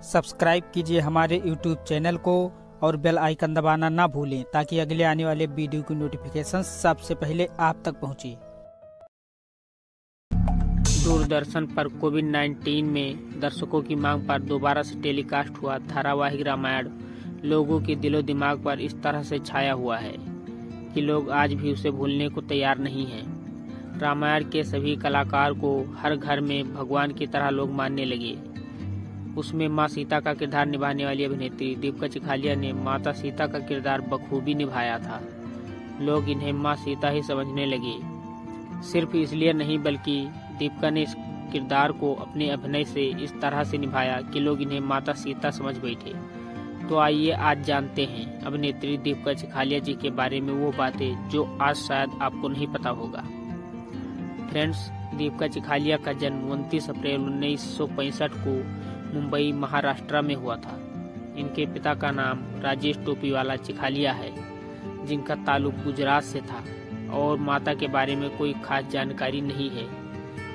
Subscribe कीजिए हमारे YouTube channel को और बेल आइकन दबाना ना भूलें ताकि अगले आने वाले वीडियो की नोटिफिकेशन सबसे पहले आप तक पहुंचे। दूरदर्शन पर कोविड-19 में दर्शकों की मांग पर दोबारा से टेलीकास्ट हुआ धारावाहिक रामायण लोगों के दिलो दिमाग पर इस तरह से छाया हुआ है कि लोग आज भी उसे भूलने को तैयार नहीं हैं। रामायण के सभी कलाकार को हर घर में भगवान की तरह लोग मानने लगे। उसमें माँ सीता का किरदार निभाने वाली अभिनेत्री दीपिका चिखालिया ने माता सीता का किरदार बखूबी निभाया था। लोग इन्हें माँ सीता ही समझने लगे। सिर्फ इसलिए नहीं बल्कि दीपिका ने इस किरदार को अपने अभिनय से इस तरह से निभाया कि लोग इन्हें माता सीता समझ बैठे। तो आइए आज जानते हैं अभिनेत्री दीपिका चिखालिया जी के बारे में वो बातें जो आज शायद आपको नहीं पता होगा। फ्रेंड्स, दीपिका चिखालिया का जन्म 29 अप्रैल 1965 को मुंबई महाराष्ट्र में हुआ था। इनके पिता का नाम राजेश टोपीवाला चिखालिया है, जिनका ताल्लुक गुजरात से था, और माता के बारे में कोई खास जानकारी नहीं है।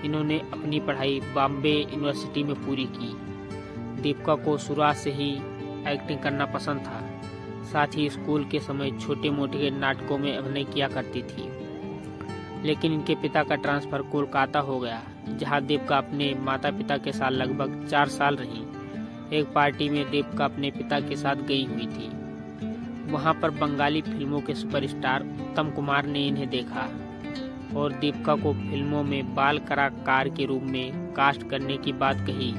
इन्होंने अपनी पढ़ाई बॉम्बे यूनिवर्सिटी में पूरी की। दीपिका को शुरुआत से ही एक्टिंग करना पसंद था। साथ ही स्कूल के समय छोटे मोटे नाटकों में अभिनय किया करती थी। लेकिन इनके पिता का ट्रांसफर कोलकाता हो गया, जहां दीपिका अपने माता पिता के साथ लगभग 4 साल रही। एक पार्टी में दीपिका अपने पिता के साथ गई हुई थी। वहां पर बंगाली फिल्मों के सुपरस्टार उत्तम कुमार ने इन्हें देखा और दीपिका को फिल्मों में बाल कलाकार के रूप में कास्ट करने की बात कही।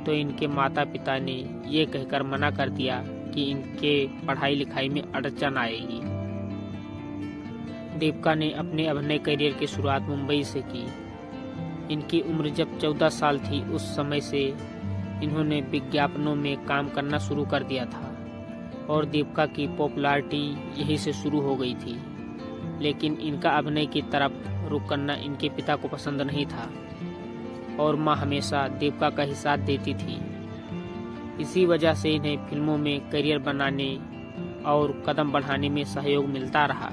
तो इनके माता पिता ने ये कहकर मना कर दिया कि इनके पढ़ाई लिखाई में अड़चन आएगी। दीपिका ने अपने अभिनय करियर की शुरुआत मुंबई से की। इनकी उम्र जब 14 साल थी, उस समय से इन्होंने विज्ञापनों में काम करना शुरू कर दिया था और दीपिका की पॉपुलैरिटी यहीं से शुरू हो गई थी। लेकिन इनका अभिनय की तरफ रुख करना इनके पिता को पसंद नहीं था और मां हमेशा दीपिका का ही साथ देती थी। इसी वजह से इन्हें फिल्मों में करियर बनाने और कदम बढ़ाने में सहयोग मिलता रहा।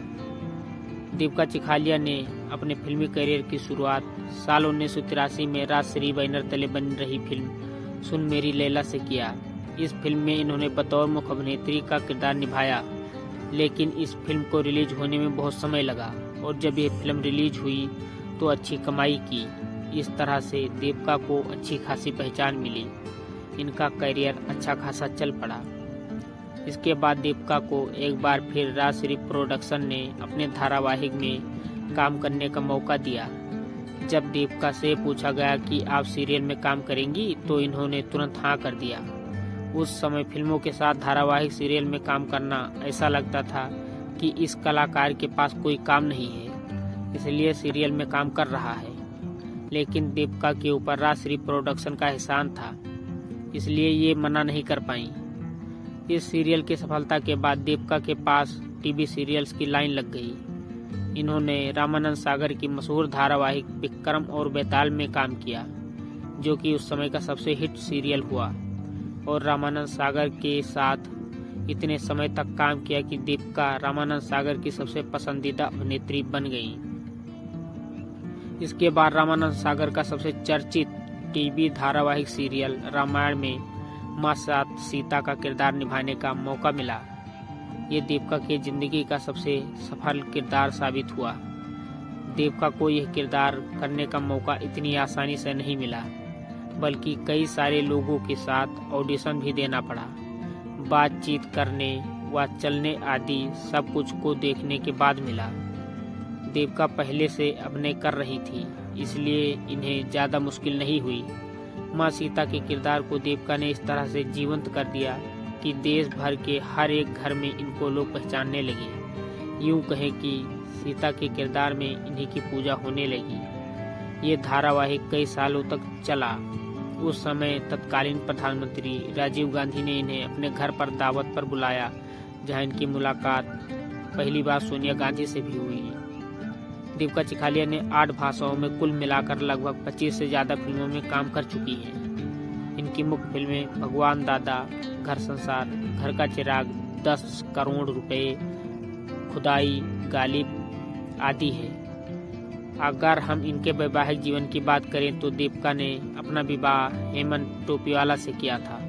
दीपिका चिखालिया ने अपने फिल्मी करियर की शुरुआत साल 1983 में राजश्री बैनर तले बन रही फिल्म सुन मेरी लैला से किया। इस फिल्म में इन्होंने बतौर मुख्य अभिनेत्री का किरदार निभाया, लेकिन इस फिल्म को रिलीज होने में बहुत समय लगा और जब ये फिल्म रिलीज हुई तो अच्छी कमाई की। इस तरह से दीपिका को अच्छी खासी पहचान मिली। इनका करियर अच्छा खासा चल पड़ा। इसके बाद दीपिका को एक बार फिर राजश्री प्रोडक्शन ने अपने धारावाहिक में काम करने का मौका दिया। जब दीपिका से पूछा गया कि आप सीरियल में काम करेंगी, तो इन्होंने तुरंत हाँ कर दिया। उस समय फिल्मों के साथ धारावाहिक सीरियल में काम करना ऐसा लगता था कि इस कलाकार के पास कोई काम नहीं है, इसलिए सीरियल में काम कर रहा है। लेकिन दीपिका के ऊपर राजश्री प्रोडक्शन का एहसान था, इसलिए ये मना नहीं कर पाई। इस सीरियल की सफलता के बाद दीपिका के पास टीवी सीरियल्स की लाइन लग गई। इन्होंने रामानंद सागर की मशहूर धारावाहिक विक्रम और बेताल में काम किया, जो कि उस समय का सबसे हिट सीरियल हुआ, और रामानंद सागर के साथ इतने समय तक काम किया कि दीपिका रामानंद सागर की सबसे पसंदीदा अभिनेत्री बन गई। इसके बाद रामानंद सागर का सबसे चर्चित टीवी धारावाहिक सीरियल रामायण में माँ सीता का किरदार निभाने का मौका मिला। ये दीपिका की जिंदगी का सबसे सफल किरदार साबित हुआ। दीपिका को यह किरदार करने का मौका इतनी आसानी से नहीं मिला, बल्कि कई सारे लोगों के साथ ऑडिशन भी देना पड़ा। बातचीत करने व चलने आदि सब कुछ को देखने के बाद मिला। दीपिका पहले से अभिनय कर रही थी, इसलिए इन्हें ज़्यादा मुश्किल नहीं हुई। माँ सीता के किरदार को दीपिका ने इस तरह से जीवंत कर दिया कि देश भर के हर एक घर में इनको लोग पहचानने लगे। यूं कहें कि सीता के किरदार में इन्हीं की पूजा होने लगी। ये धारावाहिक कई सालों तक चला। उस समय तत्कालीन प्रधानमंत्री राजीव गांधी ने इन्हें अपने घर पर दावत पर बुलाया, जहां इनकी मुलाकात पहली बार सोनिया गांधी से भी हुई। दीपिका चिखालिया ने 8 भाषाओं में कुल मिलाकर लगभग 25 से ज्यादा फिल्मों में काम कर चुकी हैं। इनकी मुख्य फिल्में भगवान दादा, घर संसार, घर का चिराग, 10 करोड़ रुपए, खुदाई, गालिब आदि है। अगर हम इनके वैवाहिक जीवन की बात करें तो दीपिका ने अपना विवाह हेमंत टोपीवाला से किया था,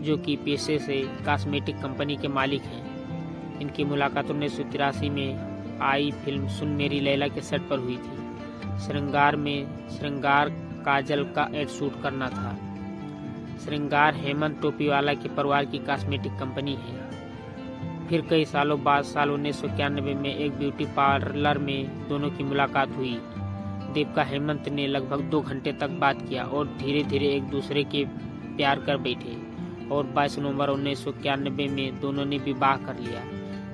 जो कि पेशे से कॉस्मेटिक कंपनी के मालिक हैं। इनकी मुलाकात 1983 में आई फिल्म सुन मेरी लैला के सेट पर हुई थी। श्रृंगार काजल का एड शूट करना था। श्रृंगार हेमंत टोपीवाला के परिवार की कॉस्मेटिक कंपनी है। फिर कई सालों बाद साल 1991 में एक ब्यूटी पार्लर में दोनों की मुलाकात हुई। देविका हेमंत ने लगभग 2 घंटे तक बात किया और धीरे धीरे एक दूसरे के प्यार कर बैठे और 22 नवंबर 1991 में दोनों ने विवाह कर लिया।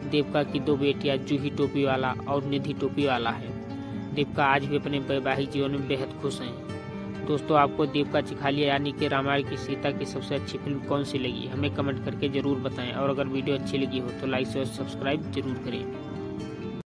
देविका की 2 बेटियां जूही टोपीवाला और निधि टोपीवाला है। देविका आज भी अपने वैवाहिक जीवन में बेहद खुश हैं। दोस्तों, आपको देविका चिखालिया यानी कि रामायण की सीता की सबसे अच्छी फिल्म कौन सी लगी, हमें कमेंट करके जरूर बताएं। और अगर वीडियो अच्छी लगी हो तो लाइक और सब्सक्राइब जरूर करें।